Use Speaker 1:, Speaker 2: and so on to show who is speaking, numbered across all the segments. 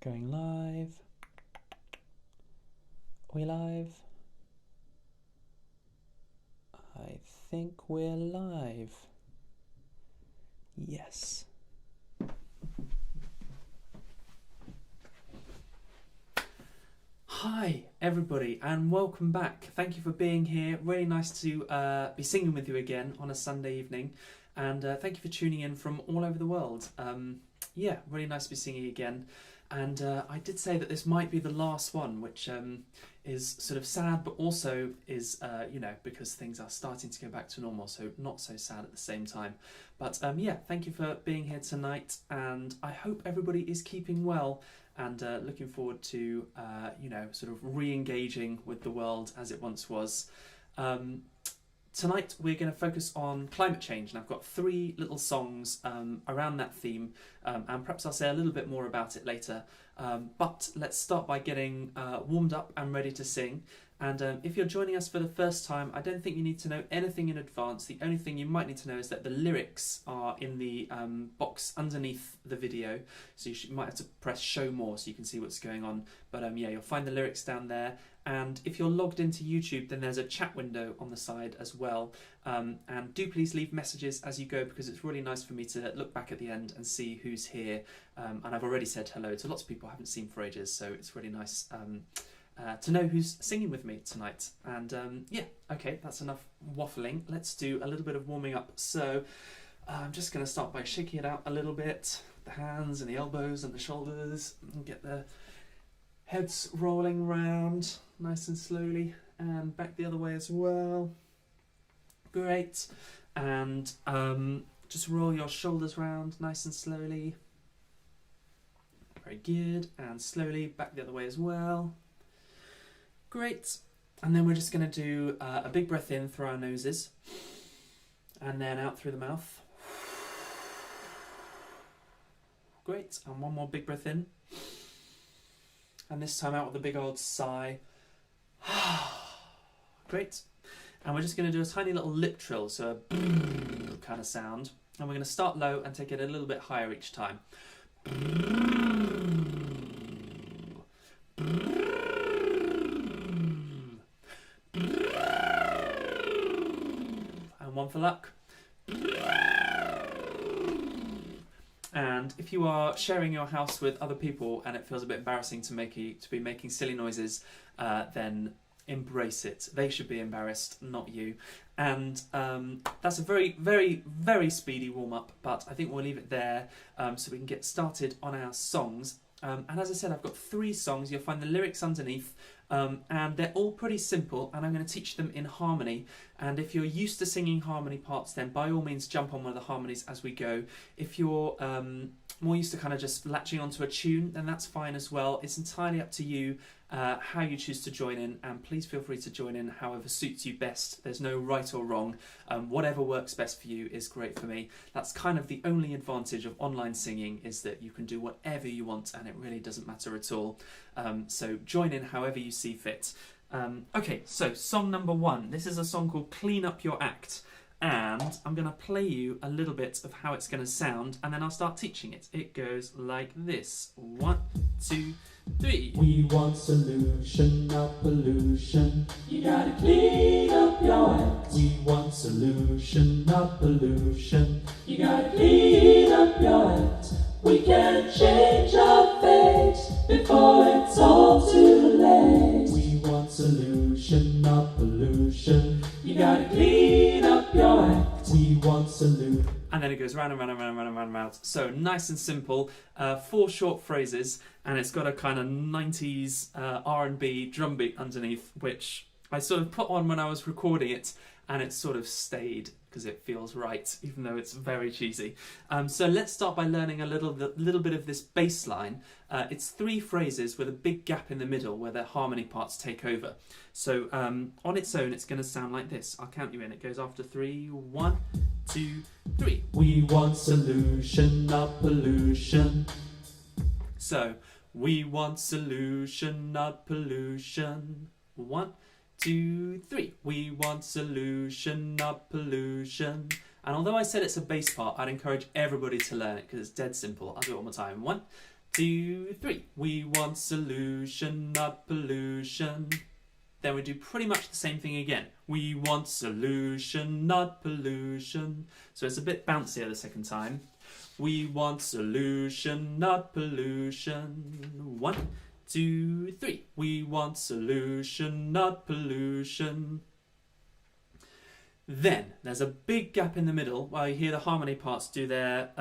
Speaker 1: Going live. Are we live? I think we're live. Yes. Hi everybody and welcome back. Thank you for being here. Really nice to be singing with you again on a Sunday evening, and thank you for tuning in from all over the world. Yeah, really nice to be singing again. And I did say that this might be the last one, which is sort of sad, but also is, because things are starting to go back to normal, so not so sad at the same time. But yeah, thank you for being here tonight, and I hope everybody is keeping well and looking forward to, sort of re-engaging with the world as it once was. Tonight we're going to focus on climate change, and I've got three little songs around that theme, and perhaps I'll say a little bit more about it later. But let's start by getting warmed up and ready to sing. And if you're joining us for the first time, I don't think you need to know anything in advance. The only thing you might need to know is that the lyrics are in the box underneath the video, so you might have to press show more so you can see what's going on. But yeah, you'll find the lyrics down there. And if you're logged into YouTube, then there's a chat window on the side as well. And do please leave messages as you go, because it's really nice for me to look back at the end and see who's here. And I've already said hello to lots of people I haven't seen for ages, so it's really nice to know who's singing with me tonight. And yeah, okay, that's enough waffling. Let's do a little bit of warming up. So I'm just going to start by shaking it out a little bit, the hands and the elbows and the shoulders, and get the heads rolling round nice and slowly, and back the other way as well. Great. And just roll your shoulders round nice and slowly. Very good. And slowly back the other way as well. Great. And then we're just going to do a big breath in through our noses, and then out through the mouth. Great. And one more big breath in. And this time out with a big old sigh. Great. And we're just going to do a tiny little lip trill, so a kind of sound. And we're going to start low and take it a little bit higher each time. And one for luck. And if you are sharing your house with other people and it feels a bit embarrassing to be making silly noises, then embrace it. They should be embarrassed, not you. And that's a very, very, very speedy warm-up, but I think we'll leave it there so we can get started on our songs. And as I said, I've got three songs. You'll find the lyrics underneath, and they're all pretty simple, and I'm going to teach them in harmony. And if you're used to singing harmony parts, then by all means jump on one of the harmonies as we go. If you're more used to kind of just latching onto a tune, then that's fine as well. It's entirely up to you how you choose to join in, and please feel free to join in however suits you best. There's no right or wrong. Whatever works best for you is great for me. That's kind of the only advantage of online singing, is that you can do whatever you want and it really doesn't matter at all. So join in however you see fit. Okay, so song number one. This is a song called Clean Up Your Act. And I'm going to play you a little bit of how it's going to sound, and then I'll start teaching it. It goes like this. 1, 2, 3.
Speaker 2: We want solution, not pollution. You gotta clean up your act. We want solution, not pollution. You gotta clean up your act. We can change our fate before it's all too late. We want solution, not pollution. You gotta clean up your act. We want solution.
Speaker 1: And then it goes round and round and round and round and round and round. So nice and simple, 4 short phrases, and it's got a kind of 90s R&B drum beat underneath, which I sort of put on when I was recording it, and it sort of stayed because it feels right, even though it's very cheesy. So let's start by learning a little bit of this bass line. It's 3 phrases with a big gap in the middle where the harmony parts take over. So on its own, it's going to sound like this. I'll count you in. It goes after 3. 1, 2, 3.
Speaker 2: We want solution, not pollution.
Speaker 1: So we want solution, not pollution. 1, 2, 3. We want solution, not pollution. And although I said it's a bass part, I'd encourage everybody to learn it because it's dead simple. I'll do it one more time. 1, 2, 3. We want solution, not pollution. Then we do pretty much the same thing again. We want solution, not pollution. So it's a bit bouncier the second time. We want solution, not pollution. 1, 2, 3. We want solution, not pollution. Then there's a big gap in the middle while you hear the harmony parts do their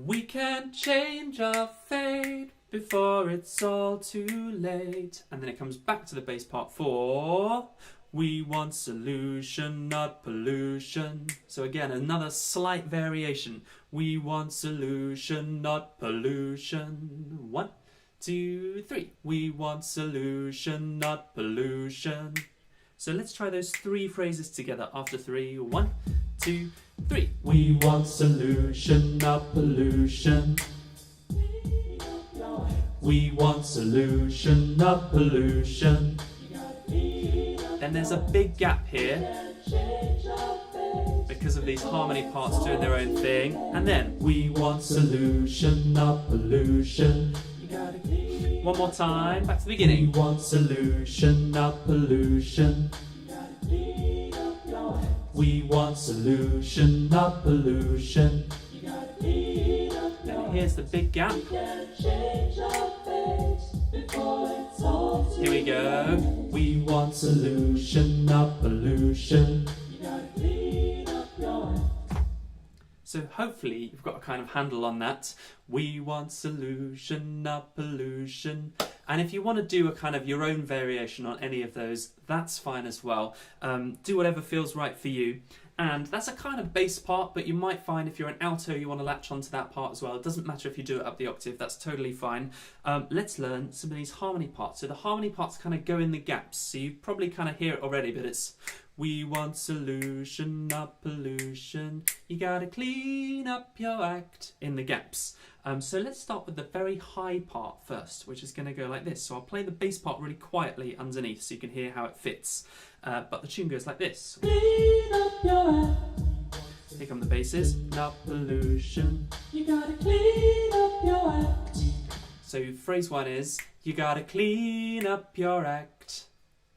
Speaker 1: we can change our fate before it's all too late. And then it comes back to the bass part for we want solution, not pollution. So again, another slight variation. We want solution, not pollution. 1, 2, 3. We want solution, not pollution. So let's try those 3 phrases together after 3. 1, 2, 3.
Speaker 2: We want solution, not pollution. We want solution, not pollution.
Speaker 1: Then there's a big gap here because of these harmony parts doing their own thing. And then
Speaker 2: we want solution, not pollution.
Speaker 1: one more time, back to the
Speaker 2: We
Speaker 1: beginning.
Speaker 2: want solution, not pollution. We want solution, not pollution.
Speaker 1: Then here's the big gap. Here we go.
Speaker 2: We want solution, not pollution.
Speaker 1: So hopefully you've got a kind of handle on that. We want solution, not pollution. And if you want to do a kind of your own variation on any of those, that's fine as well. Do whatever feels right for you. And that's a kind of bass part, but you might find if you're an alto you want to latch onto that part as well. It doesn't matter if you do it up the octave, that's totally fine. Let's learn some of these harmony parts. So the harmony parts kind of go in the gaps, so you probably kind of hear it already, but it's we want solution, not pollution. You gotta clean up your act in the gaps. So let's start with the very high part first, which is going to go like this. So I'll play the bass part really quietly underneath so you can hear how it fits. But the tune goes like this.
Speaker 2: Clean up your act.
Speaker 1: Here come the basses. Not pollution.
Speaker 2: You gotta clean up your act.
Speaker 1: So phrase 1 is, you gotta clean up your act.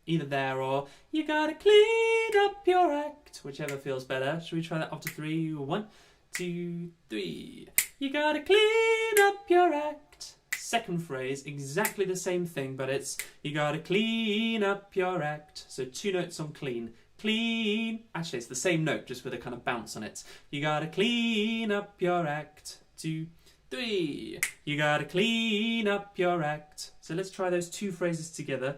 Speaker 1: Either there or, you gotta clean up your act. Whichever feels better. Should we try that after 3? 1, 2, 3. You gotta clean up your act. Second phrase, exactly the same thing, but it's you gotta clean up your act. So 2 notes on clean. Clean. Actually, it's the same note, just with a kind of bounce on it. You gotta clean up your act. 2, 3. You gotta clean up your act. So let's try those 2 phrases together.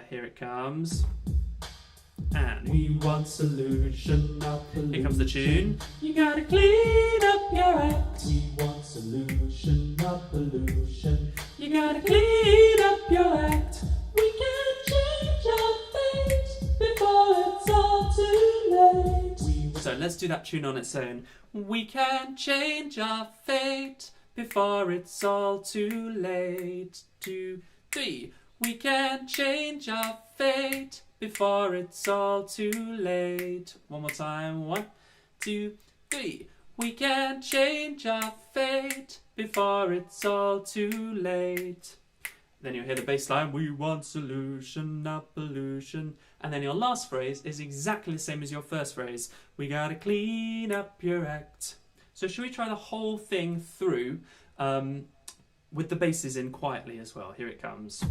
Speaker 1: Here it comes. And
Speaker 2: we want solution, not pollution.
Speaker 1: Here comes the tune.
Speaker 2: You gotta clean up your act. We want solution, not pollution. You gotta clean up your act. We can change our fate before it's all too late.
Speaker 1: So let's do that tune on its own. We can change our fate before it's all too late. 2, 3. We can change our fate before it's all too late. One more time. 1, 2, 3. We can change our fate before it's all too late. Then you'll hear the bass line. We want solution, not pollution. And then your last phrase is exactly the same as your first phrase. We gotta clean up your act. So should we try the whole thing through with the basses in quietly as well? Here it comes.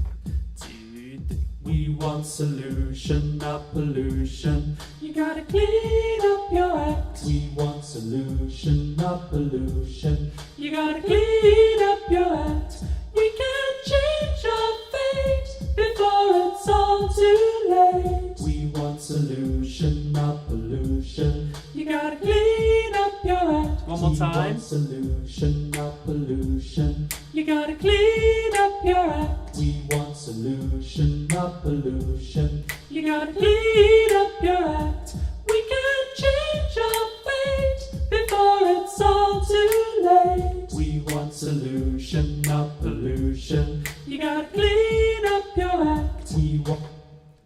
Speaker 1: 2, 3.
Speaker 2: We want solution, not pollution. You gotta clean up your act. We want solution, not pollution. You gotta clean up your act. We can change our fate before it's all too late. We want solution, not pollution. You gotta clean up your act.
Speaker 1: One more time.
Speaker 2: We want solution, not pollution. You gotta clean up your act. We want solution, not pollution. You gotta clean up your act. We can change our fate before it's all too late. We want solution, not pollution. You gotta clean up your act. We want.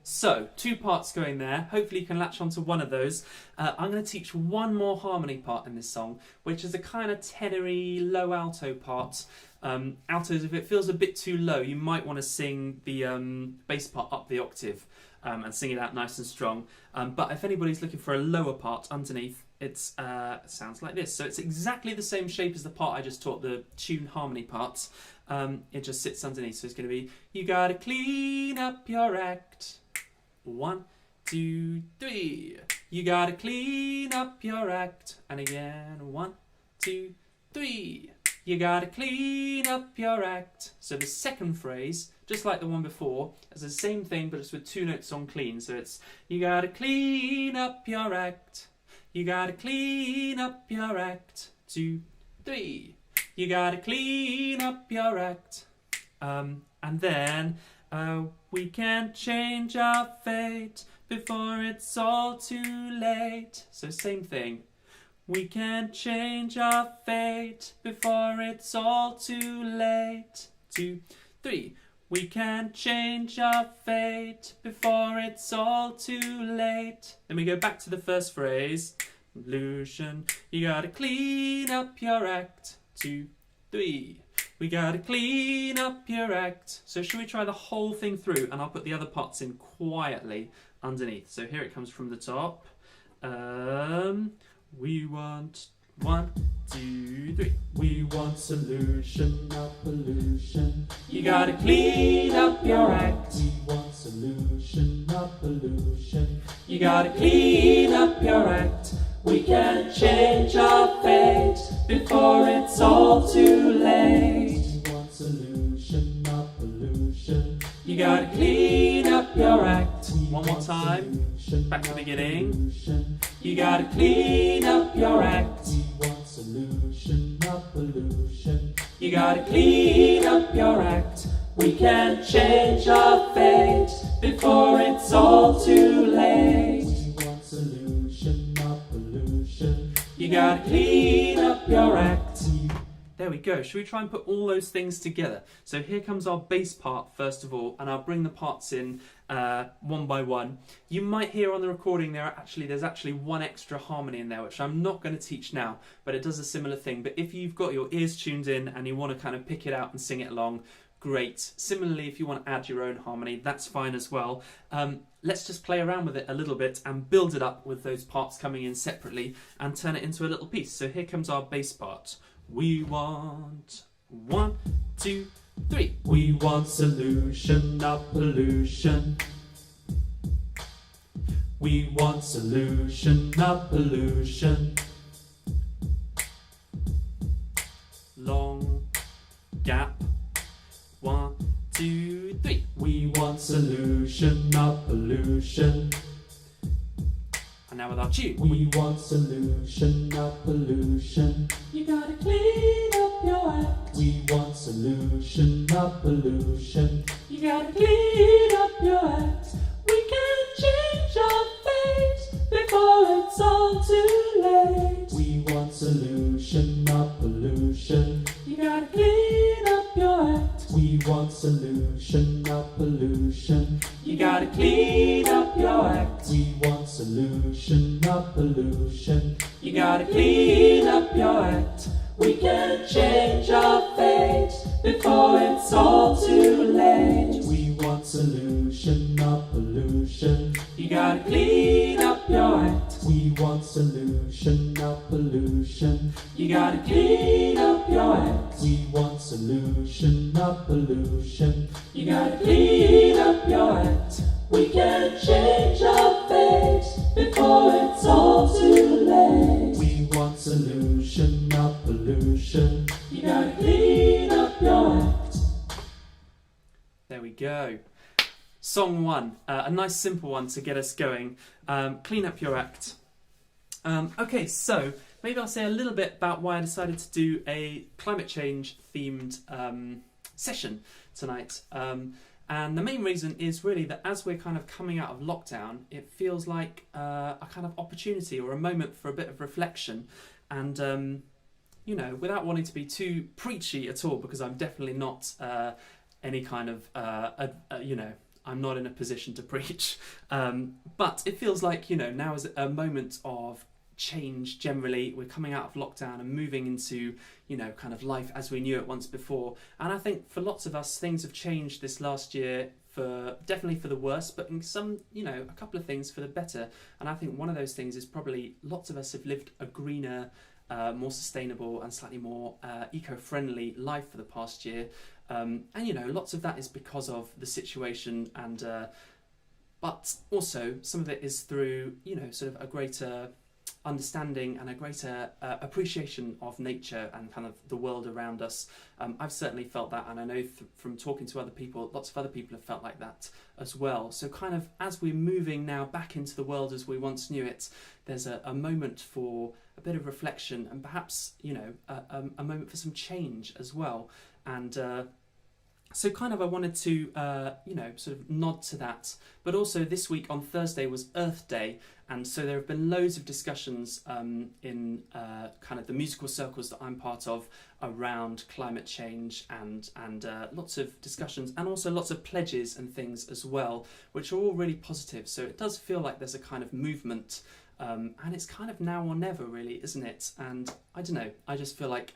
Speaker 1: So, 2 parts parts going there. Hopefully you can latch onto one of those. I'm going to teach one more harmony part in this song, which is a kind of tenory, low alto part. Altos, if it feels a bit too low, you might want to sing the bass part up the octave and sing it out nice and strong. But if anybody's looking for a lower part underneath, it sounds like this. So it's exactly the same shape as the part I just taught, the tune harmony parts. It just sits underneath. So it's going to be, you gotta clean up your act. 1, 2, 3. You gotta clean up your act. And again, 1, 2, 3. You gotta clean up your act. So the second phrase, just like the one before, is the same thing, but it's with 2 notes on clean. So it's, you gotta clean up your act. You gotta clean up your act. 2, 3. You gotta clean up your act. And then, we can't change our fate before it's all too late. So same thing. We can't change our fate before it's all too late. 2, 3. We can't change our fate before it's all too late. Then we go back to the first phrase. Lucian, you gotta clean up your act. 2, 3. We gotta clean up your act. So should we try the whole thing through? And I'll put the other parts in quietly underneath. So here it comes from the top. We want 1, 2, 3.
Speaker 2: We want solution, not pollution.
Speaker 1: You gotta clean up your act.
Speaker 2: We want solution, not pollution.
Speaker 1: You gotta clean up your act. We can't change our fate before it's all too late.
Speaker 2: We want solution, not pollution.
Speaker 1: You gotta clean up your act.
Speaker 2: We
Speaker 1: One more
Speaker 2: want
Speaker 1: time.
Speaker 2: solution,
Speaker 1: Back to the
Speaker 2: not
Speaker 1: beginning.
Speaker 2: pollution.
Speaker 1: You gotta clean up your act.
Speaker 2: We want solution, not pollution.
Speaker 1: You gotta clean up your act. We can't change our fate before it's all too late.
Speaker 2: We want solution, not pollution.
Speaker 1: You gotta clean up your act. There we go. Should we try and put all those things together? So here comes our bass part first of all, and I'll bring the parts in one by one. You might hear on the recording there's actually one extra harmony in there, which I'm not going to teach now, but it does a similar thing. But if you've got your ears tuned in and you want to kind of pick it out and sing it along, great. Similarly, if you want to add your own harmony, that's fine as well. Let's just play around with it a little bit and build it up with those parts coming in separately and turn it into a little piece. So here comes our bass part. We want 1, 2, 3.
Speaker 2: We want solution, not pollution. We want solution, not pollution.
Speaker 1: Long gap. 1, 2, 3.
Speaker 2: We want solution, not pollution.
Speaker 1: And now with our tune.
Speaker 2: We want solution, not pollution.
Speaker 1: You gotta clean up your act.
Speaker 2: We want solution, not pollution.
Speaker 1: You gotta clean up your act. We can't change our fate before it's all too late.
Speaker 2: We want solution, not pollution.
Speaker 1: You gotta clean up your act.
Speaker 2: We want solution, not pollution.
Speaker 1: You gotta clean up your act.
Speaker 2: We want solution, not pollution.
Speaker 1: You gotta clean up your act. We can't change our fate before it's all too late.
Speaker 2: We want solution, not pollution.
Speaker 1: You gotta clean up your act.
Speaker 2: We want solution, not pollution.
Speaker 1: You gotta clean up your act.
Speaker 2: We want solution, not pollution.
Speaker 1: You gotta clean up your act. We can't change our fate before it's all too late.
Speaker 2: We want solution, not pollution.
Speaker 1: You gotta clean up your act. There we go. Song 1, a nice simple one to get us going. Clean up your act. Okay, so maybe I'll say a little bit about why I decided to do a climate change themed session tonight. And the main reason is really that as we're kind of coming out of lockdown, it feels like a kind of opportunity or a moment for a bit of reflection. And, you know, without wanting to be too preachy at all, because I'm definitely not any kind of, you know, I'm not in a position to preach. But it feels like, now is a moment of change generally. We're coming out of lockdown and moving into, kind of life as we knew it once before. And I think for lots of us, things have changed this last year, definitely for the worse, but in some, a couple of things for the better. And I think one of those things is probably lots of us have lived a greener, more sustainable and slightly more eco-friendly life for the past year. And lots of that is because of the situation, and but also some of it is through sort of a greater understanding and a greater appreciation of nature and kind of the world around us. I've certainly felt that, and I know from talking to other people, lots of other people have felt like that as well. So kind of as we're moving now back into the world as we once knew it, there's a moment for a bit of reflection and perhaps a moment for some change as well. And so kind of I wanted to sort of nod to that. But also this week on Thursday was Earth Day, and so there have been loads of discussions in kind of the musical circles that I'm part of around climate change, and lots of discussions and also lots of pledges and things as well, which are all really positive. So it does feel like there's a kind of movement, and it's kind of now or never really, isn't it? And I don't know, I just feel like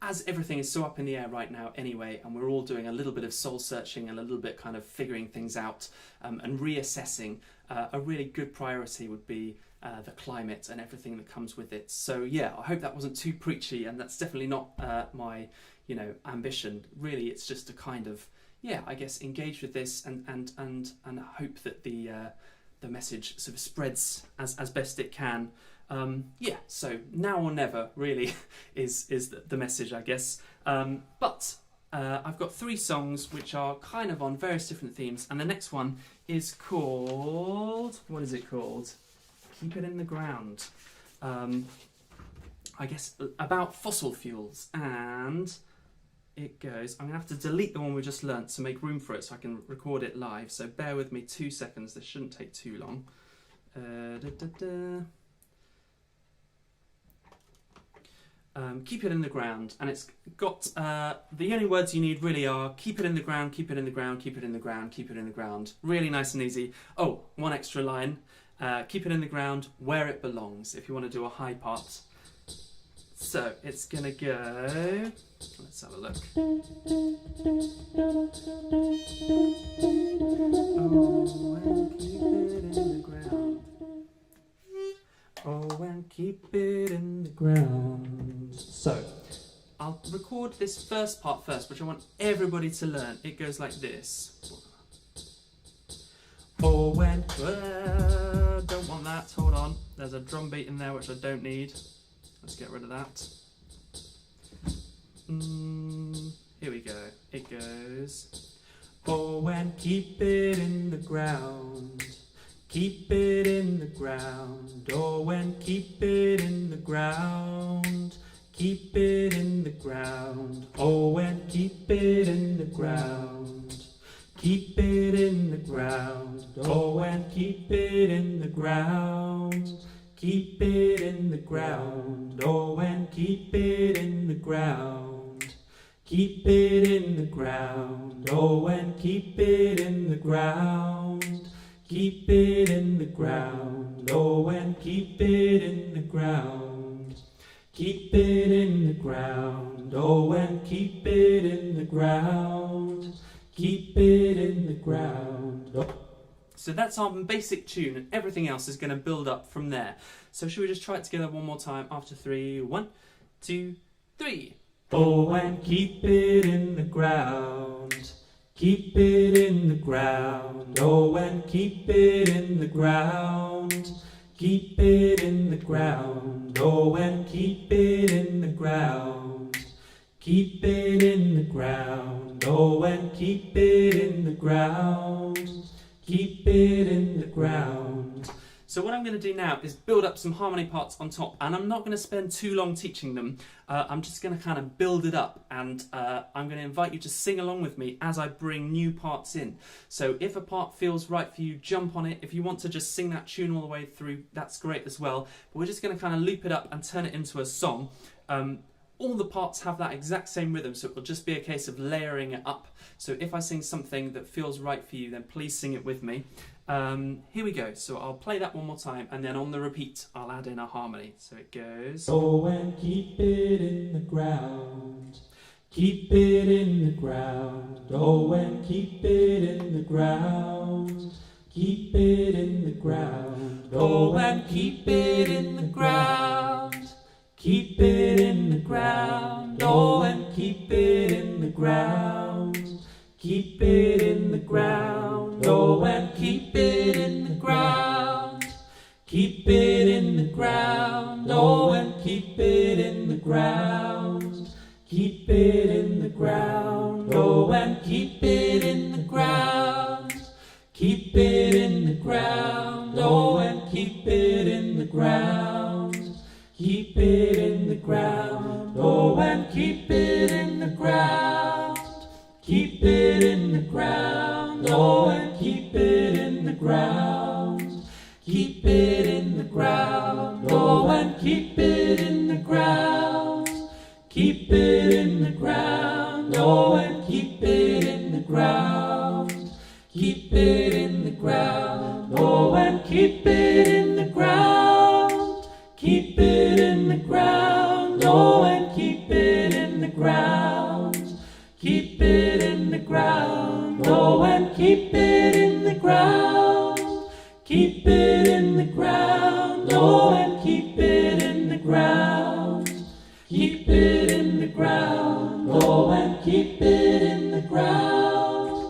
Speaker 1: as everything is so up in the air right now anyway, and we're all doing a little bit of soul searching and a little bit kind of figuring things out and reassessing, a really good priority would be the climate and everything that comes with it. So yeah, I hope that wasn't too preachy, and that's definitely not my ambition. Really, it's just to kind of I guess engage with this and hope that the message sort of spreads as best it can. So now or never really is the message, I guess. But I've got 3 songs which are kind of on various different themes, and the next one is called, what is it called? Keep It in the Ground. I guess about fossil fuels, and it goes, I'm going to have to delete the one we just learnt to make room for it so I can record it live, so bear with me 2 seconds, this shouldn't take too long. Keep it in the ground, and it's got the only words you need really are keep it in the ground, keep it in the ground, keep it in the ground, keep it in the ground. Really nice and easy. Oh, one extra line. Keep it in the ground where it belongs, if you want to do a high part. So it's gonna go, let's have a look. Oh, and keep it in the ground. So, I'll record this first part first, which I want everybody to learn. It goes like this. Oh, and don't want that. Hold on. There's a drum beat in there which I don't need. Let's get rid of that. Here we go. It goes. Oh, and keep it in the ground. Keep it in the ground, oh, and keep it in the ground. Keep it in the ground, oh, and keep it in the ground. Keep it in the ground, oh, and keep it in the ground. Keep it in the ground, oh, and keep it in the ground. Keep it in the ground, oh, and keep it in the ground. Keep it in the ground, oh, and keep it in the ground. Keep it in the ground, oh, and keep it in the ground. Keep it in the ground. Oh. So that's our basic tune, and everything else is going to build up from there. So should we just try it together one more time after 3? 1, 2, 3. Oh, and keep it in the ground. Keep it in the ground, oh, and keep it in the ground. Keep it in the ground, oh, and keep it in the ground. Keep it in the ground, oh, and keep it in the ground. Keep it in the ground. So what I'm going to do now is build up some harmony parts on top, and I'm not going to spend too long teaching them. I'm just going to kind of build it up, and I'm going to invite you to sing along with me as I bring new parts in. So if a part feels right for you, jump on it. If you want to just sing that tune all the way through, that's great as well. But we're just going to kind of loop it up and turn it into a song. all the parts have that exact same rhythm, so it will just be a case of layering it up. So if I sing something that feels right for you, then please sing it with me. Here we go. So I'll play that one more time, and then on the repeat, I'll add in a harmony. So it goes.
Speaker 2: Go and keep it in the ground. Keep it in the ground. Go and keep it in the ground. Keep it in the ground.
Speaker 1: Go and keep it in the ground. Keep it in the ground. Go and keep it in the ground. Keep it in the ground. Go and keep it in the ground. Keep it in the ground. Go and keep it in the ground. Keep it in the ground. Go and keep it in the ground. Keep it in the ground. Go and keep it in the ground. Keep it in the ground. Go and keep it in the ground. Keep it in the ground. Go and keep it in the ground. Keep it in the ground. Go and keep it in the ground. Keep it in the ground. Go and keep it in the ground. Keep it in the ground. Go and keep it in the ground. Keep it in the ground. Go and keep it in the ground. Keep it in the ground. Go and keep it in the ground. Keep it in the ground. Go and keep it in the ground. Keep it in the ground. Go and keep it in the ground. Keep it in the ground. Go and keep it in the ground.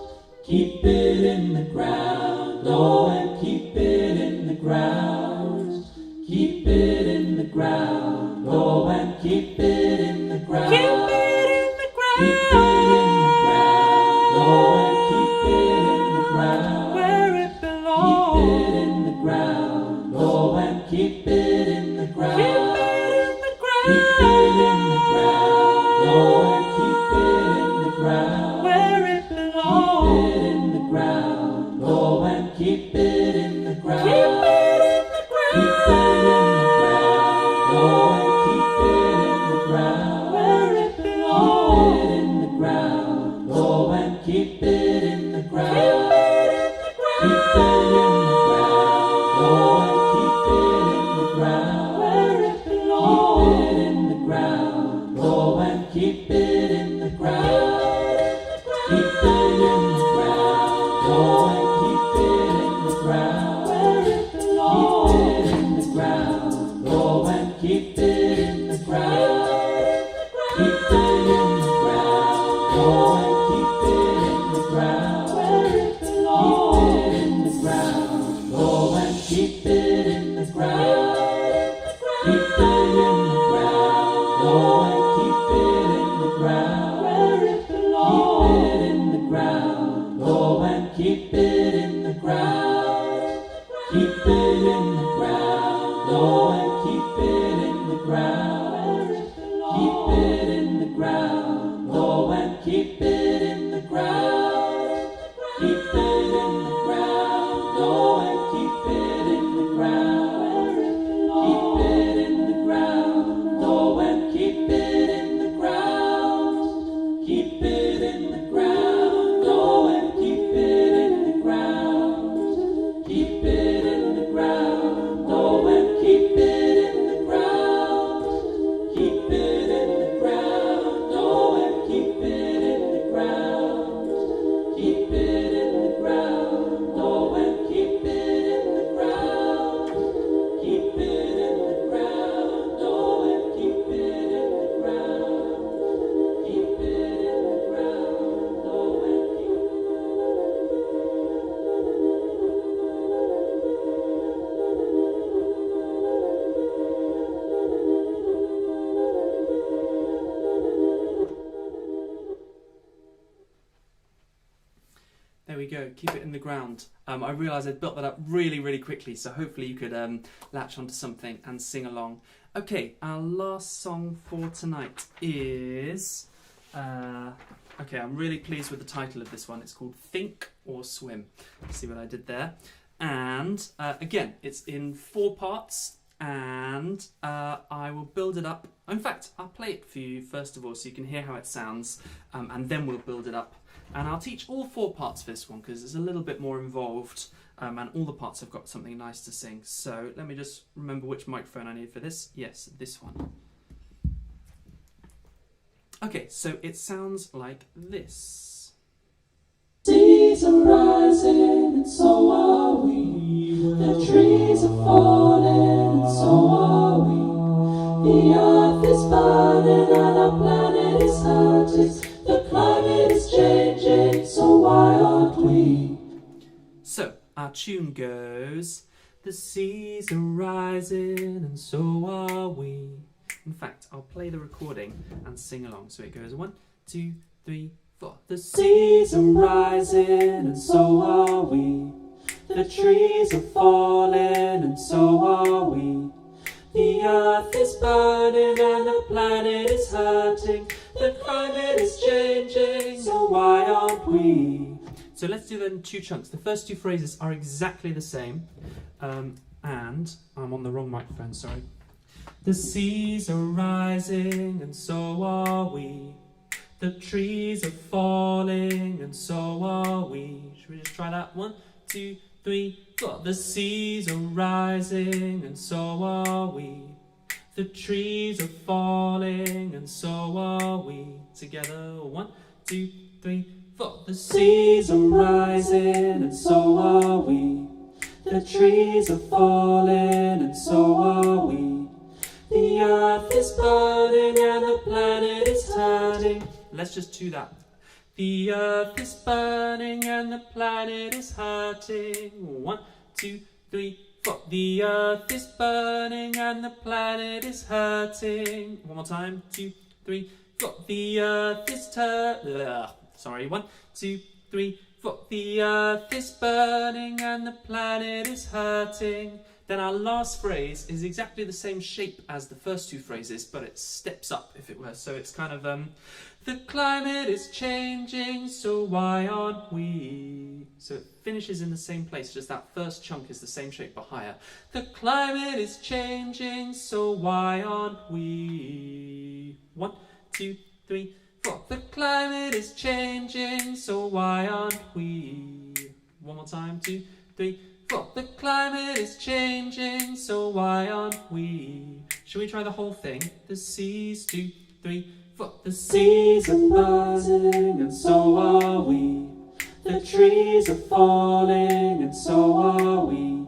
Speaker 1: Keep it in the ground. Go and keep it in the ground. Keep it in the ground. Keep it in the ground. Go and keep it in the ground. Where it belongs. Keep it in the ground. Go and keep it in the ground. Keep it in the ground. Keep it in the ground. Go and keep it in the ground. Where it belongs. Keep it in the ground. Go and keep it in the ground. Keep it in the ground. Keep it in the ground. Go and keep it in the ground. Where it belongs. Keep it in the ground. Go and keep it in the ground. Keep it in the ground. Go and keep it in the ground. Where it belongs. Keep it in the ground. Go and keep it in the ground. Keep it in the ground. Go and keep it in the ground. Where it belongs. Keep it in the ground. Go and keep it in the ground. Keep it in the ground. Go and keep it in the ground. Where it belongs. Keep it in the ground. Go and keep it in the ground. Keep it in the ground. Go and keep it in the ground. Where it belongs. Keep it in the ground. Go and keep it in the ground. Keep it in the ground. Go and keep it in the ground. Keep it in the ground. Go and keep it in the ground. Keep it in the ground. Go and keep it in the ground. Keep it in the ground. Go and keep it in the ground. Keep it in the ground. Go and keep it in the ground. Keep it in the ground. Go and keep it in the ground. Keep it in the ground. Go and keep it in the ground. Keep it in the ground. Go and keep it in the ground. Keep it in the ground. Go and keep it in the ground. Keep it in the ground. Go and keep There we go, keep it in the ground. I realised I'd built that up really, really quickly, so hopefully you could latch onto something and sing along. Okay, our last song for tonight is... okay, I'm really pleased with the title of this one. It's called Think or Swim. See what I did there? And again, it's in 4 parts. and I will build it up. In fact, I'll play it for you first of all so you can hear how it sounds, and then we'll build it up. And I'll teach all 4 parts for this one because it's a little bit more involved, and all the parts have got something nice to sing. So let me just remember which microphone I need for this. Yes, this one. Okay, so it sounds like this.
Speaker 2: Seas are rising and so are we. The trees are falling and so are we. The earth is burning and our planet is hurting. The climate is changing, so why aren't we?
Speaker 1: So our tune goes, the seas are rising and so are we. In fact, I'll play the recording and sing along. So it goes 1, 2, 3, 4. The seas are rising and so are we. The trees are falling and so are we. The earth is burning and the planet is hurting. The climate is changing, so why aren't we? So let's do them in 2 chunks. The first 2 phrases are exactly the same. And I'm on the wrong microphone, sorry. The seas are rising and so are we. The trees are falling and so are we. Should we just try that? 1, 2, 3, 4. The seas are rising and so are we. The trees are falling and so are we. Together, 1, 2, 3, 4. The seas are rising and so are we. The trees are falling and so are we. The earth is burning and the planet is hurting. Let's just do that. The earth is burning and the planet is hurting. 1, 2, 3, 4. The earth is burning and the planet is hurting. One more time. 2, 3, 4. The earth is sorry. 1, 2, 3, 4. The earth is burning and the planet is hurting. Then our last phrase is exactly the same shape as the first 2 phrases, but it steps up, if it were. So it's kind of, the climate is changing, so why aren't we? So it finishes in the same place, just that first chunk is the same shape but higher. The climate is changing, so why aren't we? 1, 2, 3, 4. The climate is changing, so why aren't we? One more time. 2, 3, 4. The climate is changing, so why aren't we? Shall we try the whole thing? The seas, 2, 3, 4. The seas are rising and so are we. The trees are falling and so are we.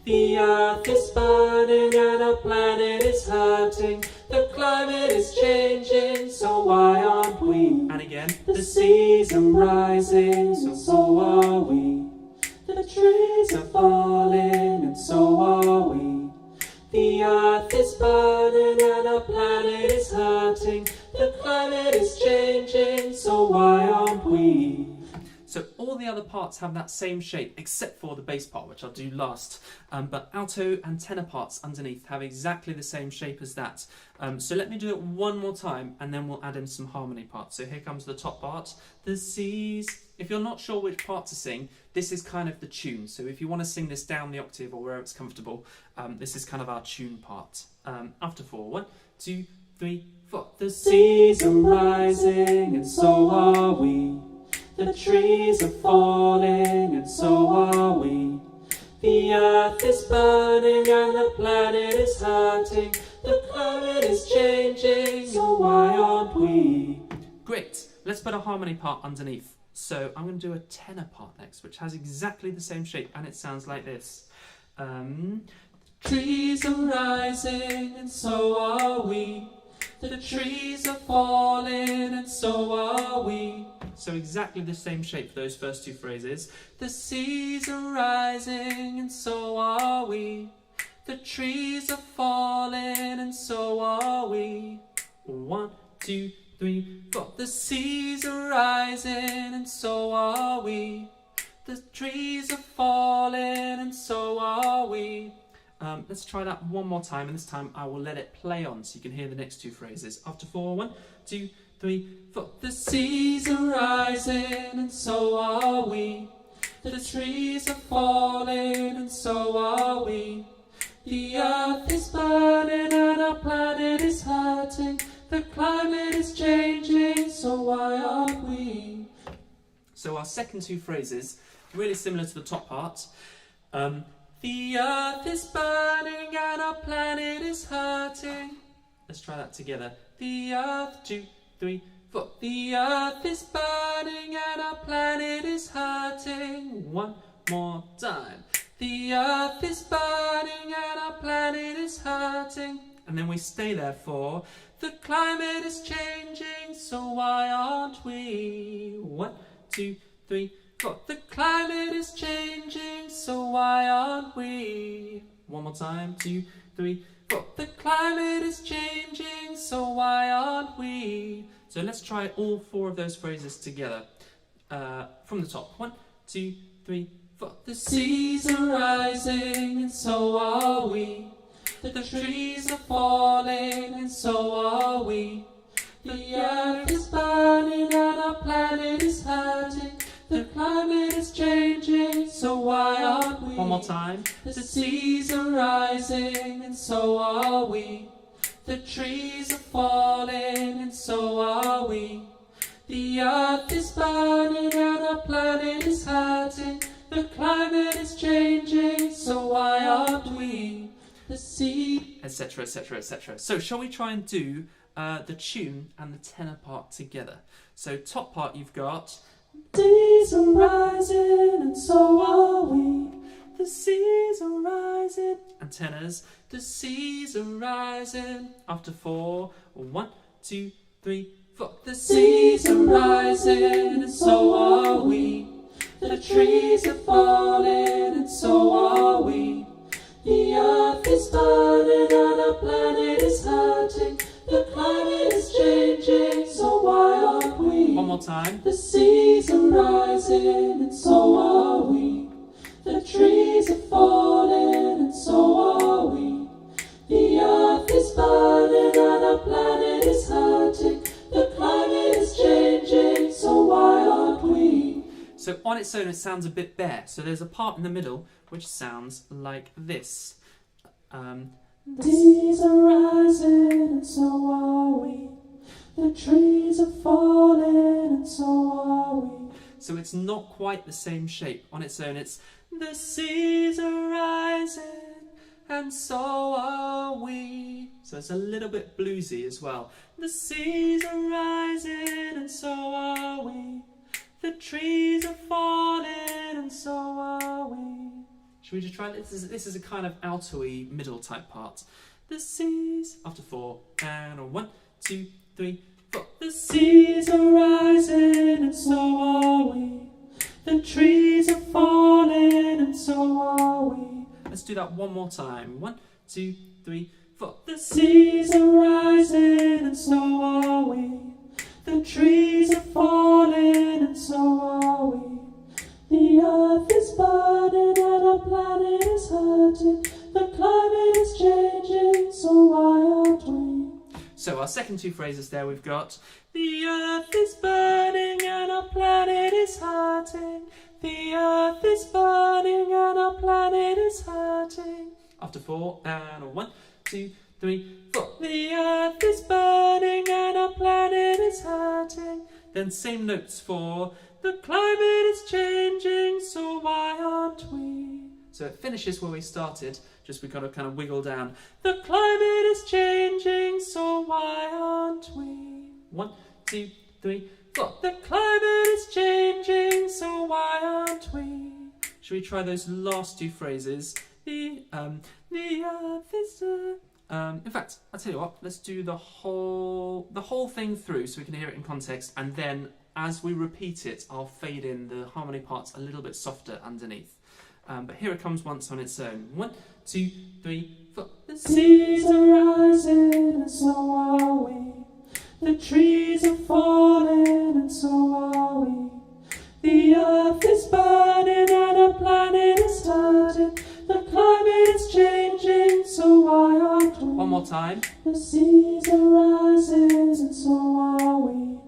Speaker 1: The earth is burning and our planet is hurting. The climate is changing, so why aren't we? And again. The seas are rising, so are we. The trees are falling and so are we. The earth is burning and our planet is hurting. The climate is changing, so why aren't we? So all the other parts have that same shape except for the bass part, which I'll do last. But alto and tenor parts underneath have exactly the same shape as that. So let me do it one more time and then we'll add in some harmony parts. So here comes the top part. The seas. If you're not sure which part to sing, this is kind of the tune. So if you want to sing this down the octave or wherever it's comfortable, this is kind of our tune part. After 4. 1, 2, 3, 4. The seas are rising and so are we. The trees are falling and so are we. The earth is burning and the planet is hurting. The climate is changing, so why aren't we? Great, let's put a harmony part underneath. So I'm going to do a tenor part next, which has exactly the same shape and it sounds like this. Trees are rising and so are we. The trees are falling and so are we. So exactly the same shape for those first 2 phrases. The seas are rising and so are we. The trees are falling and so are we. 1, 2, 3, 4. The seas are rising and so are we. The trees are falling and so are we. Let's try that one more time, and this time I will let it play on so you can hear the next 2 phrases. After 4, 1, 2, 3, 4. The seas are rising and so are we. The trees are falling and so are we. The earth is burning and our planet is hurting. The climate is changing, so why aren't we? So our second two phrases, really similar to the top part. The earth is burning and our planet is hurting. Let's try that together. The earth, 2, 3, 4. The earth is burning and our planet is hurting. One more time. The earth is burning and our planet is hurting. And then we stay there for the climate is changing, so why aren't we? 1, 2, 3, 4. The climate is changing, so why aren't we? One more time. 2, 3, 4. The climate is changing, so why aren't we? So let's try all 4 of those phrases together. From the top. 1, 2, 3, 4. The seas are rising and so are we. The trees are falling and so are we. The earth is burning and our planet is hurting. The climate is changing, so why aren't we? One more time. The seas are rising and so are we. The trees are falling and so are we. The earth is burning and our planet is hurting. The climate is changing, so why aren't we? The sea, etc, etc, etc. So shall we try and do the tune and the tenor part together? So top part you've got seas are rising and so are we. The seas are rising. And tenors, the seas are rising. After 4, 1, 2, 3, 4. The seas are rising and so are we. The trees are falling and so are we. The earth is burning and our planet is hurting. The climate is changing, so why aren't we? One more time. The seas are rising and so are we. The trees are falling and so are we. The earth is burning and our planet is hurting. The climate is changing, so why aren't we? So on its own it sounds a bit bare. So there's a part in the middle which sounds like this. The seas are rising and so are we. The trees are falling and so are we. So it's not quite the same shape. On its own it's the seas are rising and so are we. So it's a little bit bluesy as well. The seas are rising and so are we. The trees are falling and so are we. Should we just try this? This is a kind of alto-y middle type part. The seas, after 4, and 1, 2, 3, 4. The seas are rising and so are we. The trees are falling and so are we. Let's do that one more time. 1, 2, 3, 4. The seas are rising and so are we. The trees are falling and so are we. The earth is burning and our planet is hurting. The climate is changing, so why aren't we? So our second two phrases there we've got the earth is burning and our planet is hurting. The earth is burning and our planet is hurting. After 4, and 1, 2, 3, 4. The earth is burning and our planet is hurting. Then same notes for the climate is changing, so why aren't we? So it finishes where we started, just we gotta kind of wiggle down. The climate is changing, so why aren't we? 1, 2, 3, 4. The climate is changing, so why aren't we? Should we try those last two phrases? The earth is in fact, I'll tell you what, let's do the whole thing through so we can hear it in context, and then as we repeat it, I'll fade in the harmony parts a little bit softer underneath. But here it comes once on its own. 1, 2, 3, 4. The seas are rising and so are we. The trees are falling and so are we. The earth is burning and our planet is hurting. The climate is changing, so why aren't we? One more time. The seas are rising and so are we.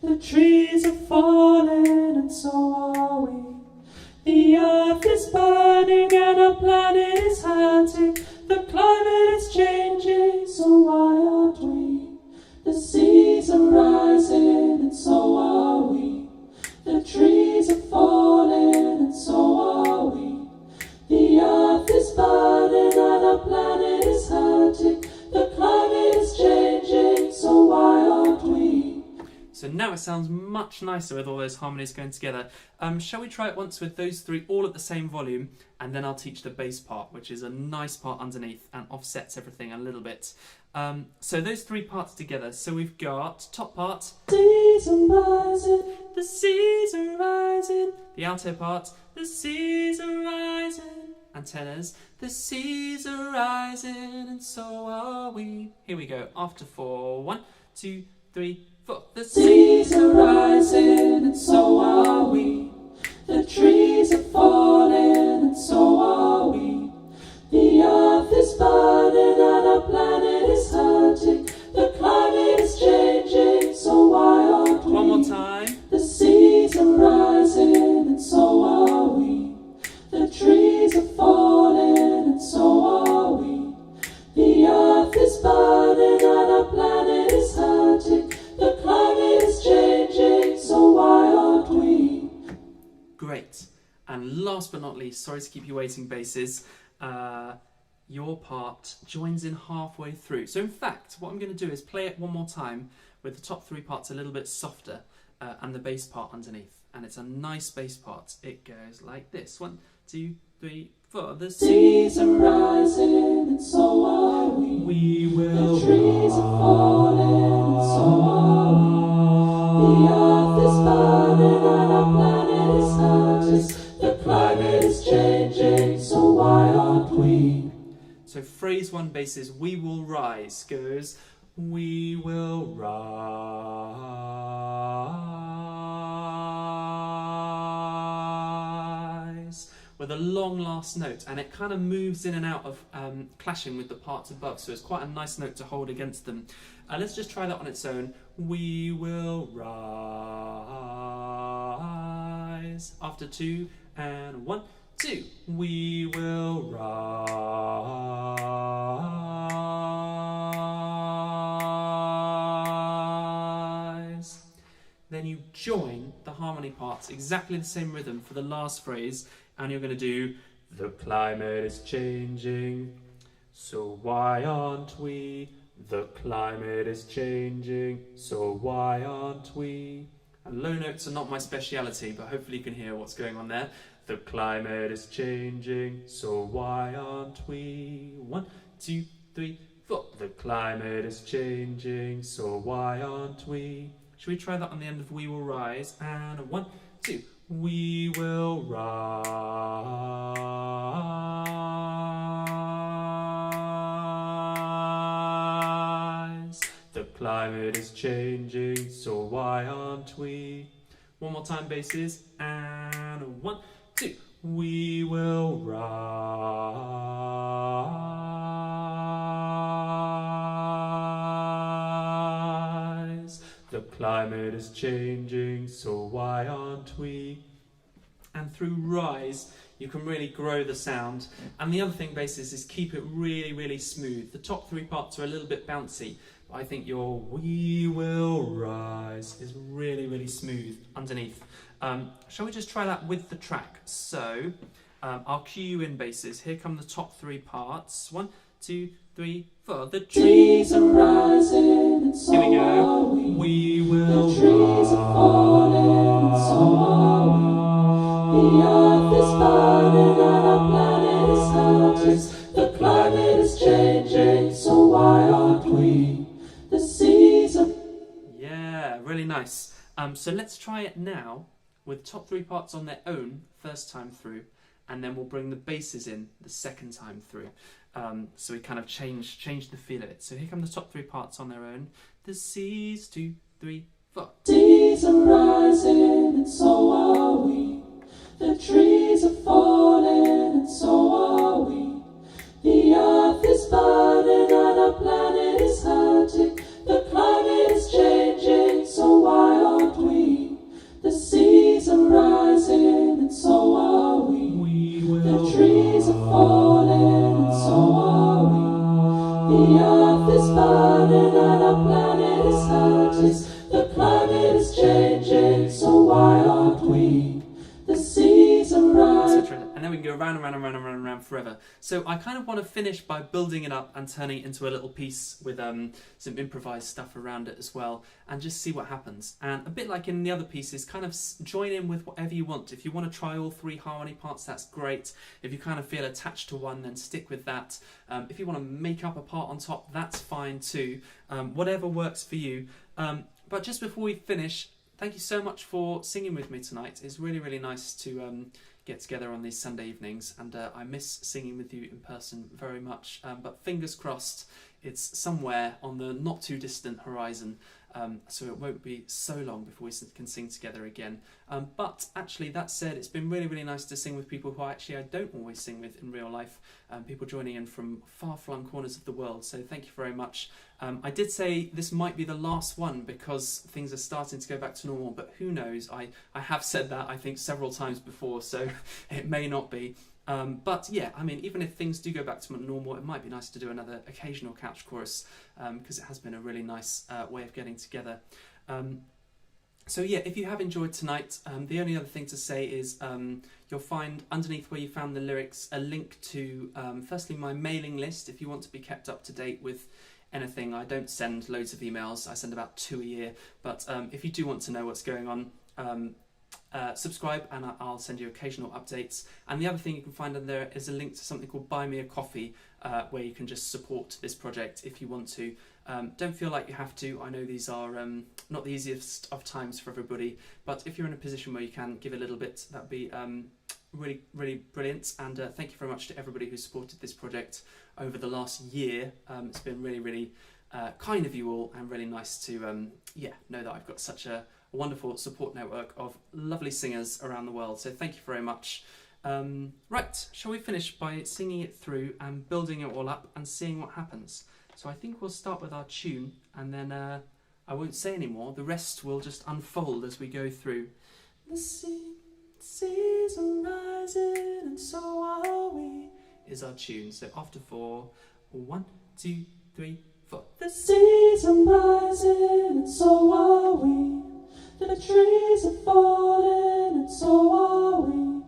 Speaker 1: The trees are falling and so are we. The earth is burning and our planet is hurting. The
Speaker 2: are rising and so are we. The trees are falling and so are we. The earth is burning and our planet is hurting. The climate is changing, so why aren't we?
Speaker 1: So now it sounds much nicer with all those harmonies going together. Shall we try it once with those three all at the same volume, and then I'll teach the bass part, which is a nice part underneath and offsets everything a little bit. So those three parts together. So we've got top part.
Speaker 2: Seas are rising.
Speaker 1: The seas are rising. The alto part. The seas are rising. And tenors. The seas are rising and so are we. Here we go. After 4. 1, 2, 3, 4. The
Speaker 2: Seas are rising and so are we. The trees are falling and so are we. The earth is burning and our planet is hurting. The climate is changing, so why aren't we?
Speaker 1: One more time.
Speaker 2: The seas are rising and so are we. The trees are falling and so are we. The earth is burning and our planet is hurting. The climate is changing, so why aren't we?
Speaker 1: Great. And last but not least, sorry to keep you waiting, basses, your part joins in halfway through. So in fact, what I'm going to do is play it one more time with the top three parts a little bit softer and the bass part underneath. And it's a nice bass part. It goes like this. 1, 2, 3, 4. The
Speaker 2: Seas are rising and so are we.
Speaker 1: We will
Speaker 2: The trees are falling and so are we. The earth is burning and our planet is hurting. The climate is changing, so why aren't we?
Speaker 1: So phrase 1 bass is we will rise goes we will rise with a long last note, and it kind of moves in and out of clashing with the parts above, so it's quite a nice note to hold against them. Let's just try that on its own. We will rise. After 2 and 1, 2. We will rise. Then you join the harmony parts exactly the same rhythm for the last phrase, and you're going to do the climate is changing, so why aren't we? The climate is changing, so why aren't we? And low notes are not my speciality, but hopefully you can hear what's going on there. The climate is changing, so why aren't we? 1, 2, 3, 4. The climate is changing, so why aren't we? Should we try that on the end of We Will Rise? And 1, 2. We will rise. The climate is changing, so why aren't we? One more time, basses. And 1, 2. We will rise. The climate is changing, so why aren't we? And through rise, you can really grow the sound. And the other thing, basses, is keep it really, really smooth. The top three parts are a little bit bouncy, but I think your we will rise is really, really smooth underneath. Shall we just try that with the track? So, I'll cue you in, basses. Here come the top three parts. 1, 2, 3, 4. The trees are rising, and so are we. We will
Speaker 2: The trees are falling, and so are we. The earth is burning and our planet is hurting. The climate is changing, so why aren't we? The seas are...
Speaker 1: Yeah, really nice. So let's try it now with top three parts on their own first time through, and then we'll bring the basses in the second time through. So we kind of change the feel of it. So here come the top three parts on their own. The seas, 2, 3, 4.
Speaker 2: Seas are rising and so are we. The trees are falling and so are we. The earth is burning and our planet is hurting. The climate is changing, so why aren't we? The seas are rising and so are we. The trees are falling and so are we. The earth is burning and our planet is hurting. rises. The climate is changing, so why aren't we? The seas are rising.
Speaker 1: etc. And then we can go round and round and round and round and round forever. So I kind of want to finish by building it up and turning it into a little piece with some improvised stuff around it as well, and just see what happens. And a bit like in the other pieces, kind of join in with whatever you want. If you want to try all three harmony parts, that's great. If you kind of feel attached to one, then stick with that. If you want to make up a part on top, that's fine too. Whatever works for you. But just before we finish, thank you so much for singing with me tonight. It's really, really nice to get together on these Sunday evenings, and I miss singing with you in person very much. But fingers crossed, it's somewhere on the not too distant horizon, so it won't be so long before we can sing together again. But actually, that said, it's been really, really nice to sing with people who I don't always sing with in real life. People joining in from far-flung corners of the world, so thank you very much. I did say this might be the last one because things are starting to go back to normal, but who knows? I have said that, I think, several times before, so it may not be. But yeah, I mean, even if things do go back to normal, it might be nice to do another occasional couch chorus, because it has been a really nice way of getting together. So yeah, if you have enjoyed tonight, the only other thing to say is you'll find underneath where you found the lyrics a link to, firstly, my mailing list if you want to be kept up to date with anything. I don't send loads of emails, I send about 2 a year, but if you do want to know what's going on, subscribe and I'll send you occasional updates. And the other thing you can find on there is a link to something called Buy Me a Coffee, where you can just support this project if you want to. Don't feel like you have to. I know these are not the easiest of times for everybody, but if you're in a position where you can give a little bit, that'd be really, really brilliant. And thank you very much to everybody who supported this project over the last year. It's been really, really kind of you all, and really nice to know that I've got such a wonderful support network of lovely singers around the world. So thank you very much. Right, shall we finish by singing it through and building it all up and seeing what happens? So I think we'll start with our tune, and then I won't say any more. The rest will just unfold as we go through. The seas are rising, and so are we, is our tune. So after 4, 1, 2, 3, 4.
Speaker 2: The seas are rising, and so are we. The trees are falling, and so are we.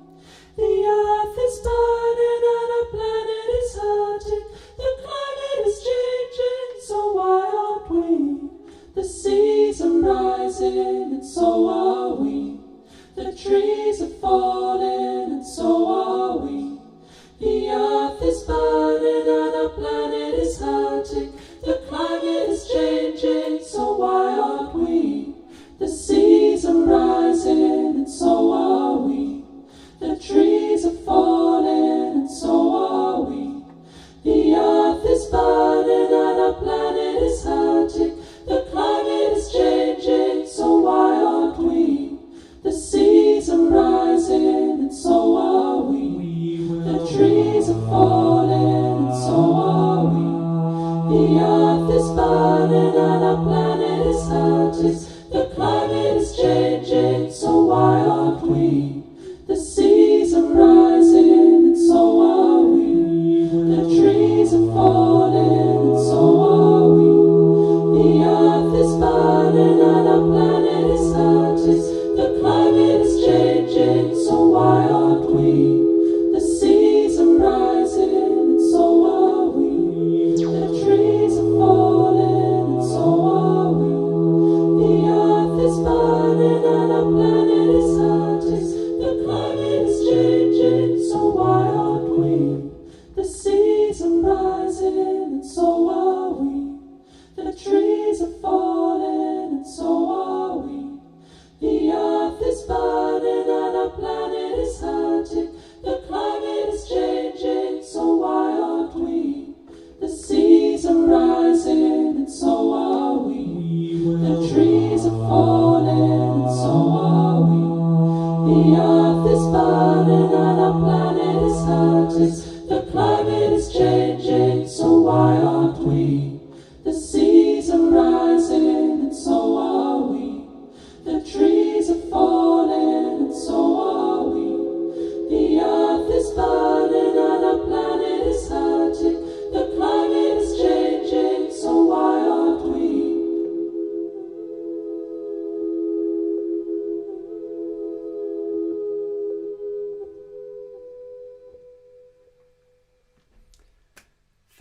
Speaker 2: The earth is burning and our planet is hurting. The climate is changing, so why aren't we? The seas are rising, and so are we. The trees are falling, and so are we. The earth is burning and our planet is hurting. The climate is changing, so why aren't we? The seas are rising, and so are we. The trees are falling, and so are we. The earth is burning and our planet is hurting. The climate is changing, so why aren't we? The seas are rising, and so are we. The trees are falling, and so are we. The earth is burning and our planet is hurting.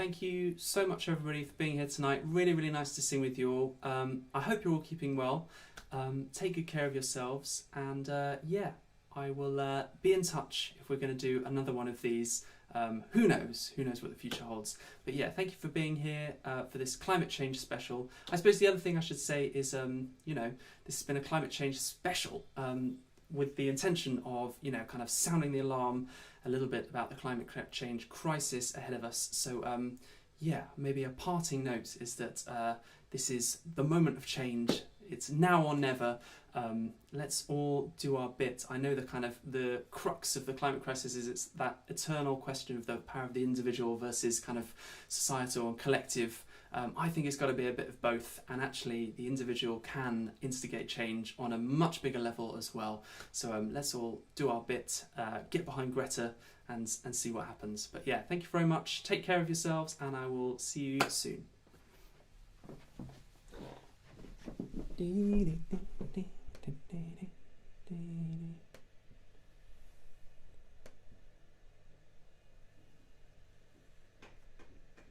Speaker 1: thank you so much, everybody, for being here tonight. Really, really nice to sing with you all. I hope you're all keeping well. Take good care of yourselves, and yeah, I will be in touch if we're going to do another one of these. Who knows? Who knows what the future holds? But yeah, thank you for being here for this climate change special. I suppose the other thing I should say is, you know, this has been a climate change special with the intention of, you know, kind of sounding the alarm a little bit about the climate change crisis ahead of us. So yeah, maybe a parting note is that this is the moment of change. It's now or never. Let's all do our bit. I know the crux of the climate crisis is it's that eternal question of the power of the individual versus kind of societal and collective. I think it's got to be a bit of both, and actually the individual can instigate change on a much bigger level as well. So let's all do our bit, get behind Greta and see what happens. But yeah, thank you very much. Take care of yourselves, and I will see you soon. Dee dee dee dee dee dee dee dee.